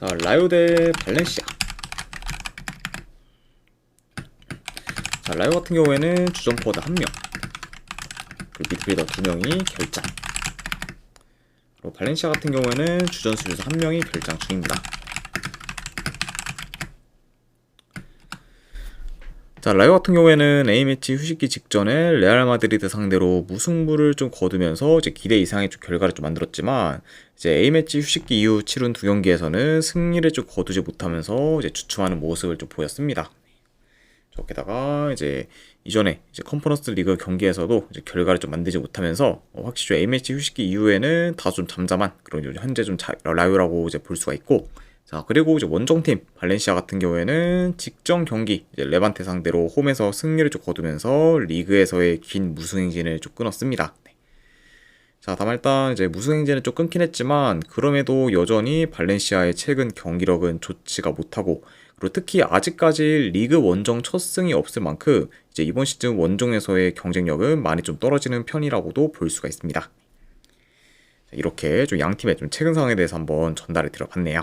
자, 라요 대 발렌시아. 자, 라요 같은 경우에는 주전 포워드 1명, 그리고 미드필더 2명이 결장. 그리고 발렌시아 같은 경우에는 주전 수비수 1명이 결장 중입니다. 자, 라요 같은 경우에는 A매치 휴식기 직전에 레알 마드리드 상대로 무승부를 좀 거두면서 이제 기대 이상의 좀 결과를 좀 만들었지만, 이제 A매치 휴식기 이후 치룬 두 경기에서는 승리를 좀 거두지 못하면서 이제 주춤하는 모습을 좀 보였습니다. 게다가 이제 이전에 이제 컨퍼런스 리그 경기에서도 이제 결과를 좀 만들지 못하면서 확실히 좀 A매치 휴식기 이후에는 다소 좀 잠잠한 그런 현재 좀 라요라고 이제 볼 수가 있고, 자, 그리고 이제 원정팀 발렌시아 같은 경우에는 직전 경기 이제 레반테 상대로 홈에서 승리를 좀 거두면서 리그에서의 긴 무승 행진을 좀 끊었습니다. 네. 자, 다만 일단 이제 무승 행진은 좀 끊긴 했지만 그럼에도 여전히 발렌시아의 최근 경기력은 좋지가 못하고, 그리고 특히 아직까지 리그 원정 첫 승이 없을 만큼 이제 이번 시즌 원정에서의 경쟁력은 많이 좀 떨어지는 편이라고도 볼 수가 있습니다. 자, 이렇게 좀 양 팀의 좀 최근 상황에 대해서 한번 전달을 드려봤네요.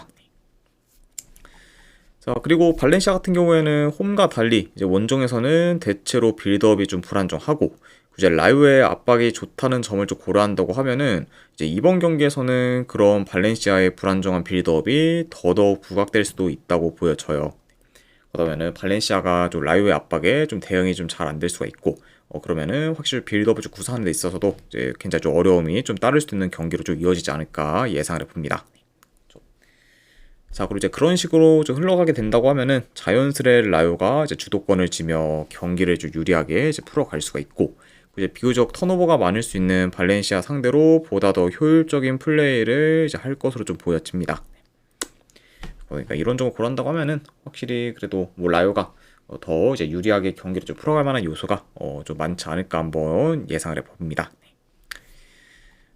자, 그리고 발렌시아 같은 경우에는 홈과 달리 이제 원정에서는 대체로 빌드업이 좀 불안정하고, 이제 라요의 압박이 좋다는 점을 좀 고려한다고 하면은 이제 이번 경기에서는 그런 발렌시아의 불안정한 빌드업이 더더욱 부각될 수도 있다고 보여져요. 그러면은 발렌시아가 좀 라요의 압박에 좀 대응이 좀 잘 안 될 수가 있고, 그러면은 확실히 빌드업을 좀 구사하는 데 있어서도 이제 굉장히 좀 어려움이 좀 따를 수 있는 경기로 좀 이어지지 않을까 예상을 해봅니다. 자, 그리고 이제 그런 식으로 좀 흘러가게 된다고 하면은 자연스레 라요가 이제 주도권을 쥐며 경기를 좀 유리하게 이제 풀어갈 수가 있고, 이제 비교적 턴오버가 많을 수 있는 발렌시아 상대로 보다 더 효율적인 플레이를 이제 할 것으로 좀 보여집니다. 그러니까 이런 점을 고른다고 하면은 확실히 그래도 뭐 라요가 더 이제 유리하게 경기를 좀 풀어갈 만한 요소가 좀 많지 않을까 한번 예상을 해봅니다.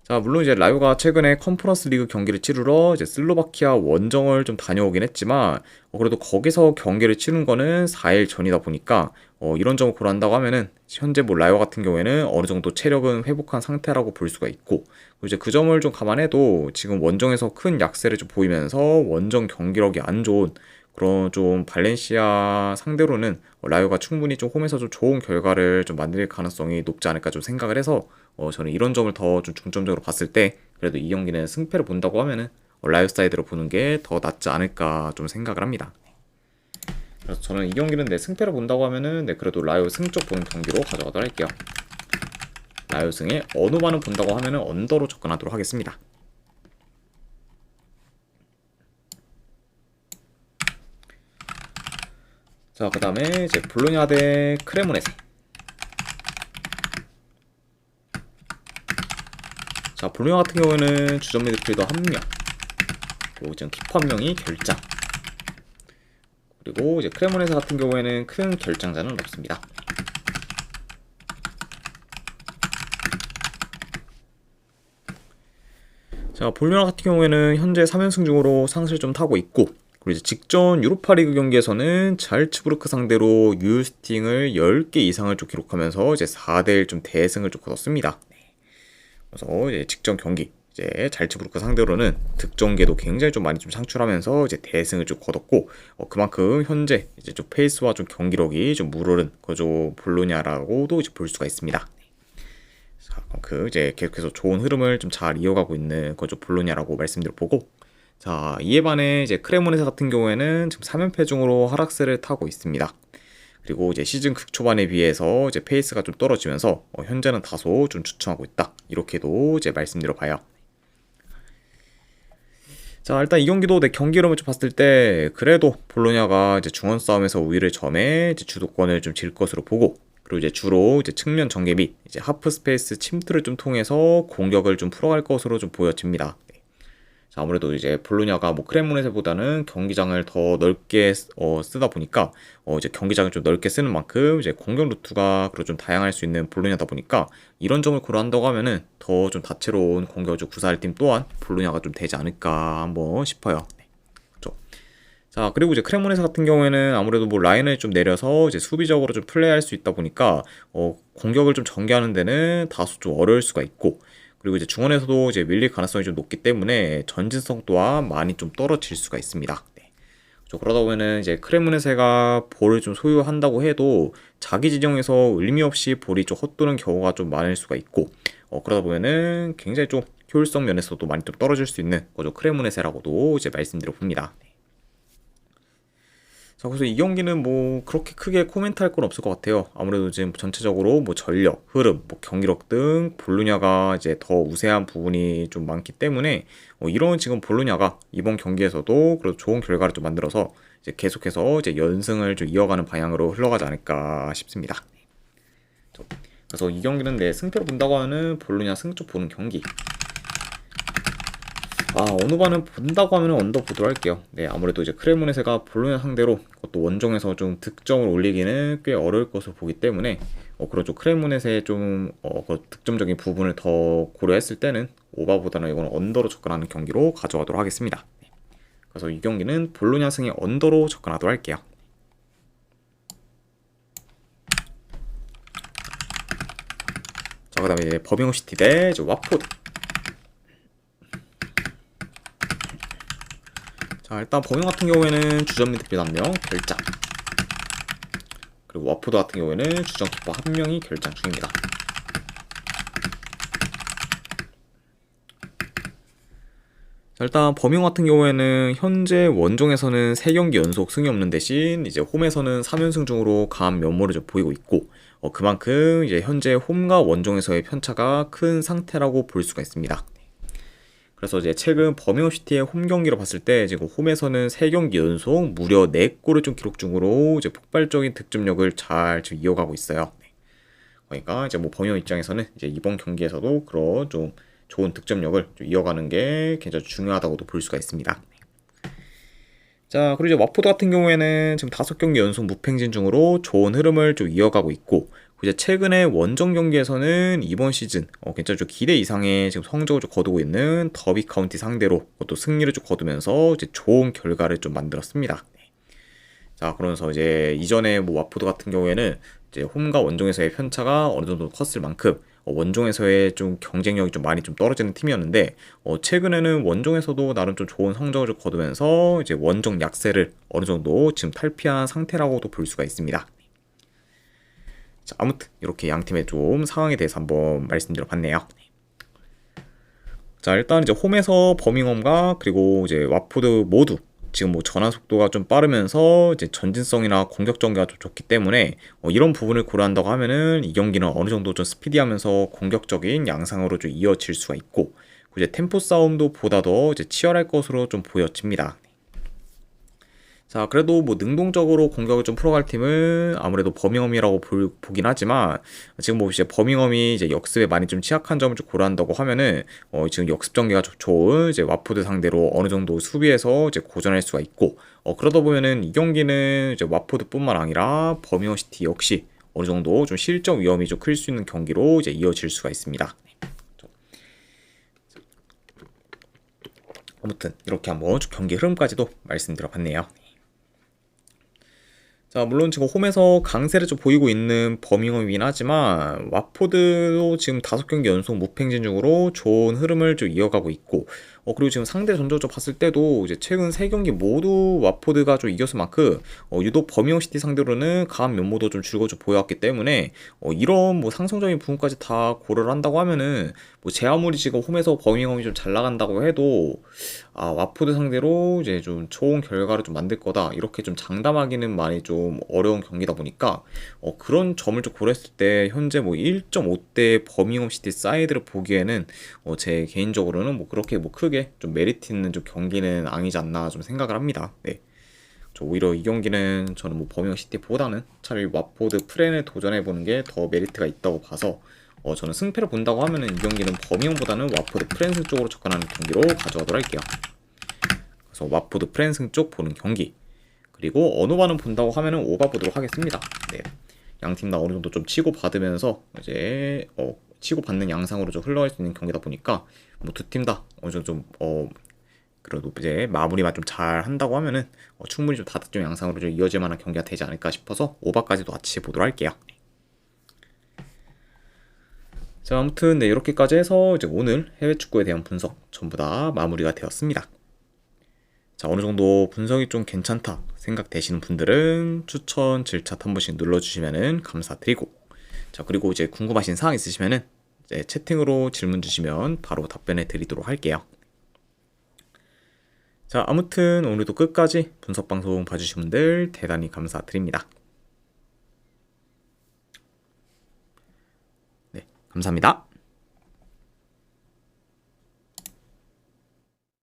자, 물론 이제 라요가 최근에 컨퍼런스 리그 경기를 치르러 이제 슬로바키아 원정을 좀 다녀오긴 했지만, 그래도 거기서 경기를 치른 거는 4일 전이다 보니까 이런 점을 고려한다고 하면은 현재 뭐 라요 같은 경우에는 어느 정도 체력은 회복한 상태라고 볼 수가 있고, 이제 그 점을 좀 감안해도 지금 원정에서 큰 약세를 좀 보이면서 원정 경기력이 안 좋은 그런 좀 발렌시아 상대로는 라요가 충분히 좀 홈에서 좀 좋은 결과를 좀 만들 가능성이 높지 않을까 좀 생각을 해서 저는 이런 점을 더 좀 중점적으로 봤을 때 그래도 이 경기는 승패를 본다고 하면은 라요 사이드로 보는 게 더 낫지 않을까 좀 생각을 합니다. 그래서 저는 이 경기는 승패를 본다고 하면은 그래도 라요 승 쪽 보는 경기로 가져가도록 할게요. 라요 승에 어느만은 본다고 하면은 언더로 접근하도록 하겠습니다. 자, 그 다음에 이제 볼로냐 대 크레모네세. 자, 볼로냐 같은 경우에는 주전 미드필더 1명, 그리고 지금 키퍼 1명이 결장. 그리고 이제 크레모네세 같은 경우에는 큰 결장자는 없습니다. 자, 볼로냐 같은 경우에는 현재 3연승 중으로 상승을 좀 타고 있고, 그리고 이제 직전 유로파리그 경기에서는 잘츠부르크 상대로 유스팅을 10개 이상을 좀 기록하면서 이제 4대1 좀 대승을 좀 거뒀습니다. 그래서 이제 직전 경기 이제 잘츠부르크 상대로는 득점계도 굉장히 좀 많이 좀 창출하면서 이제 대승을 좀 거뒀고, 그만큼 현재 이제 좀 페이스와 좀 경기력이 좀 물오른 그저 볼로냐라고도 이제 볼 수가 있습니다. 자, 그 이제 계속해서 좋은 흐름을 좀 잘 이어가고 있는 그저 볼로냐라고 말씀드려보고, 자, 이에 반해 이제 크레모네세 같은 경우에는 지금 3연패 중으로 하락세를 타고 있습니다. 그리고 이제 시즌 극초반에 비해서 이제 페이스가 좀 떨어지면서 현재는 다소 좀 주춤하고 있다, 이렇게도 이제 말씀드려봐요. 자, 일단 이 경기도 내 경기 흐름을 좀 봤을 때 그래도 볼로냐가 이제 중원 싸움에서 우위를 점해 이제 주도권을 좀 질 것으로 보고, 그리고 이제 주로 이제 측면 전개 및 이제 하프 스페이스 침투를 좀 통해서 공격을 좀 풀어갈 것으로 좀 보여집니다. 자, 아무래도 이제 볼로냐가 뭐 크레모네세보다는 경기장을 더 넓게 쓰다 보니까 이제 경기장을 좀 넓게 쓰는 만큼 이제 공격 루트가 그리고 좀 다양할 수 있는 볼로냐다 보니까 이런 점을 고려한다고 하면은 더 좀 다채로운 공격을 좀 구사할 팀 또한 볼로냐가 좀 되지 않을까 한번 싶어요. 네. 그렇죠. 자, 그리고 이제 크레모네세 같은 경우에는 아무래도 뭐 라인을 좀 내려서 이제 수비적으로 좀 플레이할 수 있다 보니까 공격을 좀 전개하는 데는 다소 좀 어려울 수가 있고, 그리고 이제 중원에서도 이제 밀릴 가능성이 좀 높기 때문에 전진성 또한 많이 좀 떨어질 수가 있습니다. 네. 그러다 보면은 이제 크레모네세가 볼을 좀 소유한다고 해도 자기 진영에서 의미 없이 볼이 좀 헛도는 경우가 좀 많을 수가 있고, 그러다 보면은 굉장히 좀 효율성 면에서도 많이 좀 떨어질 수 있는 거죠. 크레모네세라고도 이제 말씀드려 봅니다. 자, 그래서 이 경기는 뭐 그렇게 크게 코멘트할 건 없을 것 같아요. 아무래도 지금 전체적으로 뭐 전력, 흐름, 뭐 경기력 등 볼로냐가 이제 더 우세한 부분이 좀 많기 때문에 이런 지금 볼로냐가 이번 경기에서도 그래도 좋은 결과를 좀 만들어서 이제 계속해서 이제 연승을 좀 이어가는 방향으로 흘러가지 않을까 싶습니다. 그래서 이 경기는 내 승패를 본다고 하는 볼로냐 승점 보는 경기. 어느 반은 본다고 하면 언더 보도록 할게요. 네, 아무래도 이제 크레모네세가 볼로냐 상대로 그것도 원정에서 좀 득점을 올리기는 꽤 어려울 것으로 보기 때문에 그런 좀 크레모네세의 좀 그 득점적인 부분을 더 고려했을 때는 오바보다는 이건 언더로 접근하는 경기로 가져가도록 하겠습니다. 네, 그래서 이 경기는 볼로냐 승의 언더로 접근하도록 할게요. 자, 그 다음에 버밍엄 시티 대 와포드. 자, 일단 버밍엄 같은 경우에는 주전 미드필더 1명 결장, 그리고 와포드 같은 경우에는 주전 키퍼 1명이 결장 중입니다. 자, 일단 버밍엄 같은 경우에는 현재 원정에서는 3경기 연속 승이 없는 대신 이제 홈에서는 3연승 중으로 강한 면모를 좀 보이고 있고, 그만큼 이제 현재 홈과 원정에서의 편차가 큰 상태라고 볼 수가 있습니다. 그래서 이제 최근 버밍엄 시티의 홈 경기로 봤을 때 지금 홈에서는 3경기 연속 무려 4골을 좀 기록 중으로 이제 폭발적인 득점력을 잘 지금 이어가고 있어요. 그러니까 이제 뭐 버밍엄 입장에서는 이제 이번 경기에서도 그런 좀 좋은 득점력을 좀 이어가는 게 굉장히 중요하다고도 볼 수가 있습니다. 자, 그리고 이제 와포드 같은 경우에는 지금 5경기 연속 무패행진 중으로 좋은 흐름을 좀 이어가고 있고, 이제 최근에 원정 경기에서는 이번 시즌 괜찮은 좀 기대 이상의 지금 성적을 좀 거두고 있는 더비 카운티 상대로 또 승리를 좀 거두면서 이제 좋은 결과를 좀 만들었습니다. 자, 그러면서 이제 이전에 뭐 와포드 같은 경우에는 이제 홈과 원정에서의 편차가 어느 정도 컸을 만큼 원정에서의 좀 경쟁력이 좀 많이 좀 떨어지는 팀이었는데, 최근에는 원정에서도 나름 좀 좋은 성적을 좀 거두면서 이제 원정 약세를 어느 정도 지금 탈피한 상태라고도 볼 수가 있습니다. 자, 아무튼 이렇게 양 팀의 좀 상황에 대해서 한번 말씀드려 봤네요. 자, 일단 이제 홈에서 버밍엄과 그리고 이제 와포드 모두 지금 뭐 전환 속도가 좀 빠르면서 이제 전진성이나 공격 전개가 좀 좋기 때문에 이런 부분을 고려한다고 하면은 이 경기는 어느 정도 좀 스피디하면서 공격적인 양상으로 좀 이어질 수가 있고, 이제 템포 싸움도 보다 더 이제 치열할 것으로 좀 보여집니다. 자, 그래도 뭐 능동적으로 공격을 좀 풀어갈 팀은 아무래도 버밍엄이라고 보긴 하지만, 지금 뭐 이제 버밍엄이 이제 역습에 많이 좀 취약한 점을 좀 고려한다고 하면은 지금 역습 전개가 좋은 이제 와포드 상대로 어느 정도 수비에서 이제 고전할 수가 있고, 그러다 보면은 이 경기는 이제 와포드뿐만 아니라 버밍엄 시티 역시 어느 정도 좀 실점 위험이 좀 클 수 있는 경기로 이제 이어질 수가 있습니다. 아무튼 이렇게 한번 경기 흐름까지도 말씀드려봤네요. 자, 물론 지금 홈에서 강세를 좀 보이고 있는 버밍엄이긴 하지만 와포드도 지금 5경기 연속 무패행진 중으로 좋은 흐름을 좀 이어가고 있고, 그리고 지금 상대 전적을 좀 봤을 때도 이제 최근 3경기 모두 와포드가 좀 이겼을 만큼 유독 버밍엄 시티 상대로는 강한 면모도 좀 줄고 좀 보여왔기 때문에 이런 뭐 상성적인 부분까지 다 고려를 한다고 하면은 뭐 제 아무리 지금 홈에서 버밍엄이 좀 잘 나간다고 해도 와포드 상대로 이제 좀 좋은 결과를 좀 만들 거다 이렇게 좀 장담하기는 많이 좀 어려운 경기다 보니까 그런 점을 좀 고려했을 때 현재 뭐 1.5대 버밍엄 시티 사이드를 보기에는 제 개인적으로는 뭐 그렇게 뭐 크게 좀 메리트 있는 좀 경기는 아니지 않나 좀 생각을 합니다. 네. 저 오히려 이 경기는 저는 뭐 버밍엄 시티보다는 차라리 와포드 프렌에 도전해보는 게 더 메리트가 있다고 봐서 저는 승패를 본다고 하면은 이 경기는 버밍엄보다는 와포드 프렌스 쪽으로 접근하는 경기로 가져가도록 할게요. 그래서 와포드 프렌스 쪽 보는 경기, 그리고 어느 반은 본다고 하면은 오바 보도록 하겠습니다. 네. 양팀 다 어느 정도 좀 치고 받으면서 이제 치고 받는 양상으로 좀 흘러갈 수 있는 경기다 보니까 뭐 두 팀 다 어느 정도 좀 그래도 이제 마무리만 좀 잘 한다고 하면은 충분히 좀 다득점 양상으로 좀 이어질 만한 경기가 되지 않을까 싶어서 오바까지도 같이 보도록 할게요. 자, 아무튼 네, 이렇게까지 해서 이제 오늘 해외 축구에 대한 분석 전부 다 마무리가 되었습니다. 자, 어느 정도 분석이 좀 괜찮다 생각되시는 분들은 추천 질차 한 번씩 눌러주시면 감사드리고, 자, 그리고 이제 궁금하신 사항 있으시면은 이제 채팅으로 질문 주시면 바로 답변해 드리도록 할게요. 자, 아무튼 오늘도 끝까지 분석 방송 봐주신 분들 대단히 감사드립니다. 네, 감사합니다.